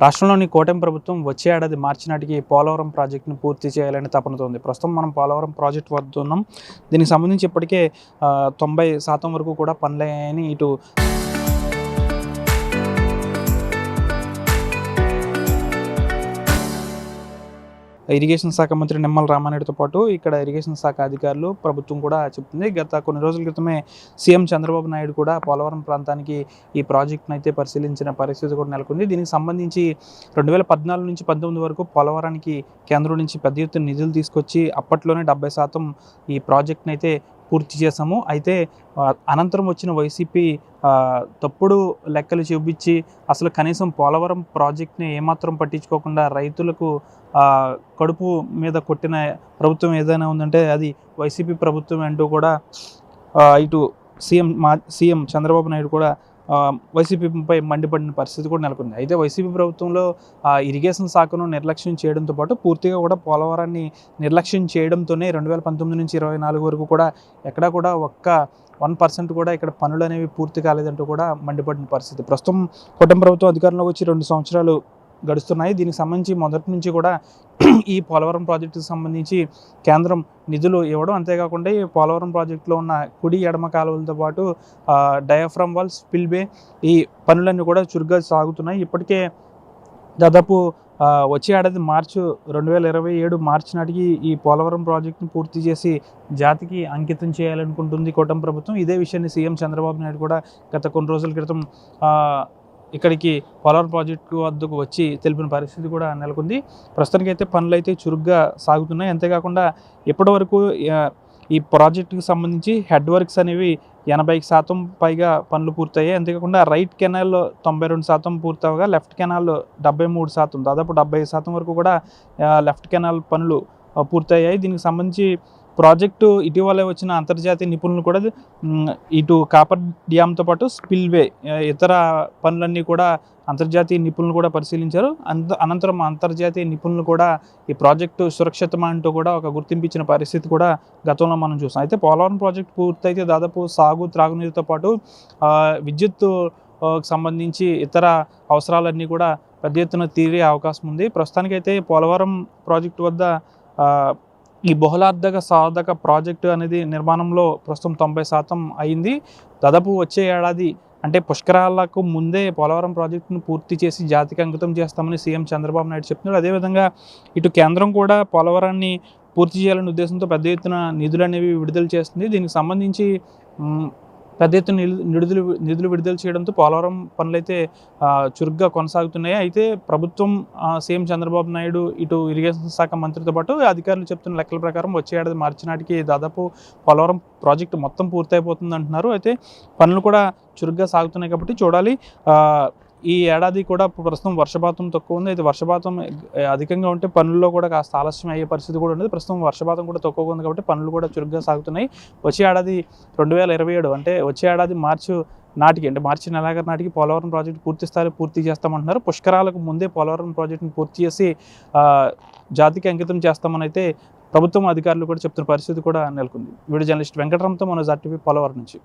రాష్ట్రంలోని కూటమి ప్రభుత్వం వచ్చే ఏడాది మార్చి నాటికి పోలవరం ప్రాజెక్టును పూర్తి చేయాలని తపనతో ఉంది. ప్రస్తుతం మనం పోలవరం ప్రాజెక్టు వద్ద ఉన్నాం. దీనికి సంబంధించి ఇప్పటికే 90% వరకు కూడా పనులయ్యాయని ఇటు ఇరిగేషన్ శాఖ మంత్రి నిమ్మల రామారెడ్డితో పాటు ఇక్కడ ఇరిగేషన్ శాఖ అధికారులు ప్రభుత్వం కూడా చెప్తుంది. గత కొన్ని రోజుల క్రితమే సీఎం చంద్రబాబు నాయుడు కూడా పోలవరం ప్రాంతానికి ఈ ప్రాజెక్టును అయితే పరిశీలించిన పరిస్థితి కూడా నెలకొంది. దీనికి సంబంధించి 2014 నుంచి 19 వరకు పోలవరానికి కేంద్రం నుంచి పెద్ద ఎత్తున నిధులు తీసుకొచ్చి అప్పట్లోనే 70% ఈ ప్రాజెక్టును అయితే పూర్తి చేశాము. అయితే అనంతరం వచ్చిన వైసీపీ తప్పుడు లెక్కలు చూపించి అసలు కనీసం పోలవరం ప్రాజెక్ట్ని ఏమాత్రం పట్టించుకోకుండా రైతులకు కడుపు మీద కొట్టిన ప్రభుత్వం ఏదైనా ఉందంటే అది వైసీపీ ప్రభుత్వం అంటూ కూడా ఇటు సీఎం చంద్రబాబు నాయుడు కూడా వైసీపీపై మండిపడిన పరిస్థితి కూడా నెలకొంది. అయితే వైసీపీ ప్రభుత్వంలో ఇరిగేషన్ శాఖను నిర్లక్ష్యం చేయడంతో పాటు పూర్తిగా కూడా పోలవరాన్ని నిర్లక్ష్యం చేయడంతోనే 2019 నుంచి 24 వరకు కూడా ఎక్కడా కూడా 1% కూడా ఇక్కడ పనులు అనేవి పూర్తి కాలేదంటూ కూడా మండిపడిన పరిస్థితి. ప్రస్తుతం కూటమి ప్రభుత్వం అధికారంలోకి వచ్చి 2 సంవత్సరాలు గడుస్తున్నాయి. దీనికి సంబంధించి మొదటి నుంచి కూడా ఈ పోలవరం ప్రాజెక్టుకు సంబంధించి కేంద్రం నిధులు ఇవ్వడం, అంతేకాకుండా ఈ పోలవరం ప్రాజెక్టులో ఉన్న కుడి ఎడమ కాలువలతో పాటు డయాఫ్రమ్ వాల్, స్పిల్వే ఈ పనులన్నీ కూడా చురుగ్గా సాగుతున్నాయి. ఇప్పటికే దాదాపు వచ్చే ఏడాది 2027 మార్చి నాటికి ఈ పోలవరం ప్రాజెక్టును పూర్తి చేసి జాతికి అంకితం చేయాలనుకుంటుంది కూటమి ప్రభుత్వం. ఇదే విషయాన్ని సీఎం చంద్రబాబు నాయుడు కూడా గత కొన్ని రోజుల క్రితం ఇక్కడికి పోలవరం ప్రాజెక్టు వద్దకు వచ్చి తెలిపిన పరిస్థితి కూడా నెలకొంది. ప్రస్తుతానికైతే పనులు అయితే చురుగ్గా సాగుతున్నాయి. అంతేకాకుండా ఇప్పటివరకు ఈ ప్రాజెక్టుకు సంబంధించి హెడ్ వర్క్స్ అనేవి 80% పైగా పనులు పూర్తయ్యాయి. అంతేకాకుండా రైట్ కెనాల్ 92% పూర్తవగా లెఫ్ట్ కెనాల్ 73%, దాదాపు 70% వరకు కూడా లెఫ్ట్ కెనాల్ పనులు పూర్తయ్యాయి. దీనికి సంబంధించి ప్రాజెక్టు ఇటీవలే వచ్చిన అంతర్జాతీయ నిపుణులు కూడా ఇటు కాపర్ డ్యామ్తో పాటు స్పిల్వే ఇతర పనులన్నీ కూడా అంతర్జాతీయ నిపుణులు కూడా పరిశీలించారు. అనంతరం అంతర్జాతీయ నిపుణులు కూడా ఈ ప్రాజెక్టు సురక్షితమా అంటూ కూడా ఒక గుర్తింపు ఇచ్చిన పరిస్థితి కూడా గతంలో మనం చూసాం. అయితే పోలవరం ప్రాజెక్టు పూర్తయితే దాదాపు సాగు, త్రాగునీరుతో పాటు విద్యుత్ సంబంధించి ఇతర అవసరాలన్నీ కూడా పెద్ద ఎత్తున తీరే అవకాశం ఉంది. ప్రస్తుతానికైతే పోలవరం ప్రాజెక్టు వద్ద ఈ బహుళార్థక సాధక ప్రాజెక్టు అనేది నిర్మాణంలో ప్రస్తుతం 90% అయింది. దాదాపు వచ్చే ఏడాది అంటే పుష్కరాలకు ముందే పోలవరం ప్రాజెక్టును పూర్తి చేసి జాతికి అంకితం చేస్తామని సీఎం చంద్రబాబు నాయుడు చెప్తున్నారు. అదేవిధంగా ఇటు కేంద్రం కూడా పోలవరాన్ని పూర్తి చేయాలనే ఉద్దేశంతో పెద్ద ఎత్తున నిధులు అనేవి విడుదల చేస్తుంది. దీనికి సంబంధించి పెద్ద ఎత్తున నిధులు విడుదల చేయడంతో పోలవరం పనులైతే చురుగ్గా కొనసాగుతున్నాయి. అయితే ప్రభుత్వం సీఎం చంద్రబాబు నాయుడు ఇటు ఇరిగేషన్ శాఖ మంత్రితో పాటు అధికారులు చెప్తున్న లెక్కల ప్రకారం వచ్చే ఏడాది మార్చి నాటికి దాదాపు పోలవరం ప్రాజెక్టు మొత్తం పూర్తయిపోతుంది అంటున్నారు. అయితే పనులు కూడా చురుగ్గా సాగుతున్నాయి కాబట్టి చూడాలి. ఈ ఏడాది కూడా ప్రస్తుతం వర్షపాతం తక్కువ ఉంది. అయితే వర్షపాతం అధికంగా ఉంటే పనుల్లో కూడా కాస్త ఆలస్యం అయ్యే పరిస్థితి కూడా ఉంది. ప్రస్తుతం వర్షపాతం కూడా తక్కువగా ఉంది కాబట్టి పనులు కూడా చురుగ్గా సాగుతున్నాయి. వచ్చే ఏడాది 2027 అంటే వచ్చే ఏడాది మార్చి నాటికి అంటే మార్చి నెలాఖరు నాటికి పోలవరం ప్రాజెక్టు పూర్తి స్థాయిలో పూర్తి చేస్తామంటున్నారు. పుష్కరాలకు ముందే పోలవరం ప్రాజెక్టును పూర్తి చేసి జాతికి అంకితం చేస్తామని అయితే ప్రభుత్వం అధికారులు కూడా చెప్తున్న పరిస్థితి కూడా నెలకొంది. వీడియో జర్నలిస్ట్ వెంకటరామ్తో మనోజ్ RTV పోలవరం నుంచి.